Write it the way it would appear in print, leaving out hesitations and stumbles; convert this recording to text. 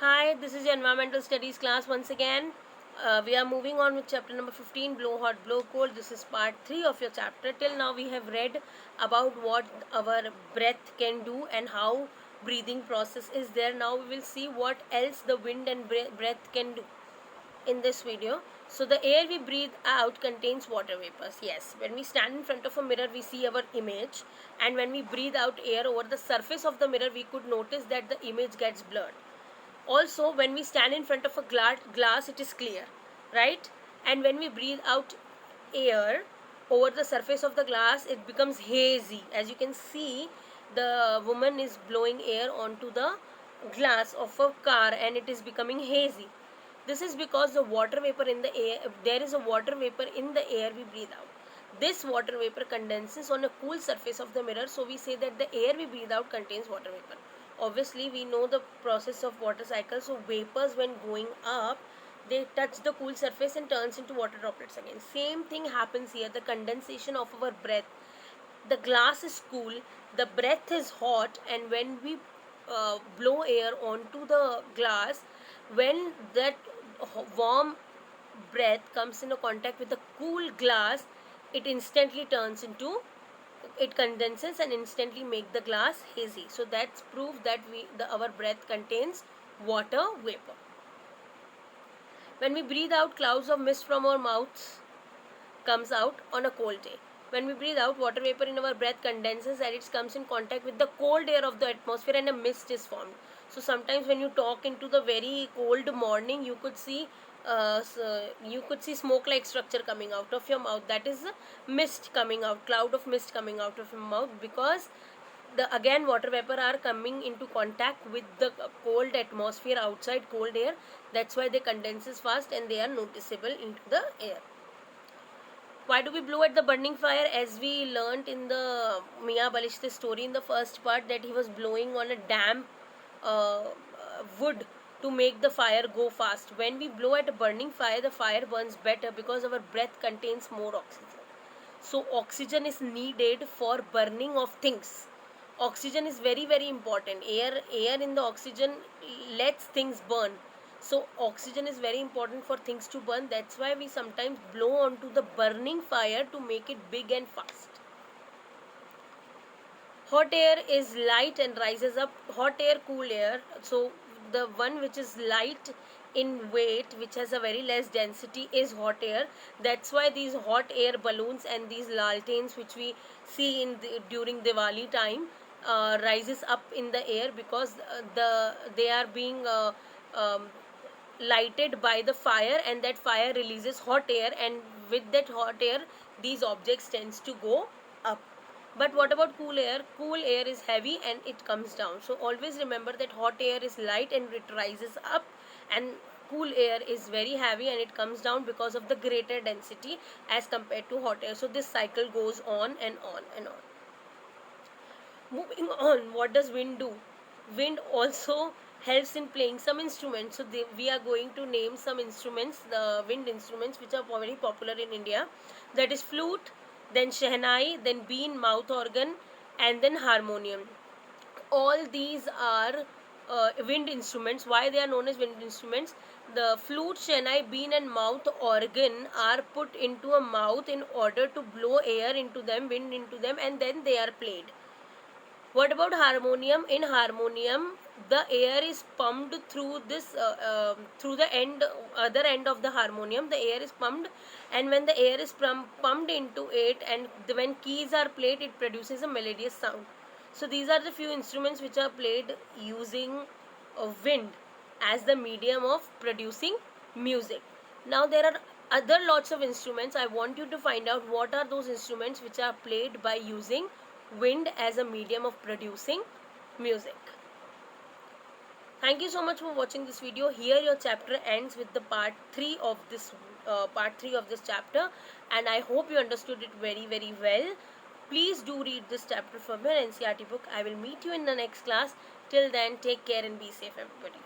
Hi, this is your environmental studies class once again. We are moving on with chapter number 15, blow hot, blow cold. This is part 3 of your chapter. Till now, we have read about what our breath can do and how breathing process is there. Now, we will see what else the wind and breath can do in this video. So the air we breathe out contains water vapors. Yes, when we stand in front of a mirror, we see our image, and when we breathe out air over the surface of the mirror, we could notice that the image gets blurred. Also, when we stand in front of a glass, it is clear, right? And when we breathe out air over the surface of the glass, it becomes hazy. As you can see, the woman is blowing air onto the glass of a car and it is becoming hazy. This is because the water vapor in the air, there is a water vapor in the air we breathe out. This water vapor condenses on a cool surface of the mirror, so we say that the air we breathe out contains water vapor. Obviously, we know the process of water cycle, so vapors when going up, they touch the cool surface and turns into water droplets again. Same thing happens here, the condensation of our breath. The glass is cool, the breath is hot, and when we blow air onto the glass, when that warm breath comes into contact with the cool glass, it instantly turns into, it condenses and instantly make the glass hazy. So that's proof that our breath contains water vapor. When we breathe out, clouds of mist from our mouths comes out on a cold day. When we breathe out, water vapor in our breath condenses and it comes in contact with the cold air of the atmosphere and a mist is formed. So sometimes when you talk into the very cold morning, you could see smoke like structure coming out of your mouth. That is mist coming out, cloud of mist coming out of your mouth, because the again water vapor are coming into contact with the cold atmosphere outside, cold air. That's why they condenses fast and they are noticeable into the air. Why do we blow at the burning fire? As we learnt in the Mia Balishte story in the first part, that he was blowing on a damp wood to make the fire go fast. When we blow at a burning fire, the fire burns better because our breath contains more oxygen. So oxygen is needed for burning of things. Oxygen is very important. Air in the oxygen lets things burn. So oxygen is very important for things to burn. That's why we sometimes blow onto the burning fire to make it big and fast. Hot air is light and rises up. Hot air, cool air. So the one which is light in weight, which has a very less density, is hot air. That's why these hot air balloons and these lanterns which we see during Diwali time rises up in the air, because they are being lighted by the fire, and that fire releases hot air, and with that hot air these objects tends to go up. But what about cool air? Cool air is heavy and it comes down. So always remember that hot air is light and it rises up, and cool air is very heavy and it comes down because of the greater density as compared to hot air. So this cycle goes on and on and on. Moving on, what does wind do? Wind also helps in playing some instruments. So we are going to name some instruments, the wind instruments which are very popular in India. That is flute, then shehnai, then bean, mouth organ, and then harmonium. All these are wind instruments. Why they are known as wind instruments? The flute, shehnai, bean, and mouth organ are put into a mouth in order to blow air into them, wind into them, and then they are played. What about harmonium? In harmonium, the air is pumped through through the other end of the harmonium. The air is pumped, and when the air is pumped into it, and when keys are played, it produces a melodious sound. So these are the few instruments which are played using wind as the medium of producing music. Now there are other lots of instruments. I want you to find out what are those instruments which are played by using wind as a medium of producing music. Thank you so much for watching this video. Here your chapter ends with the part 3 of this chapter, and I hope you understood it very well. Please do read this chapter from your NCERT book. I will meet you in the next class. Till then, take care and be safe, everybody.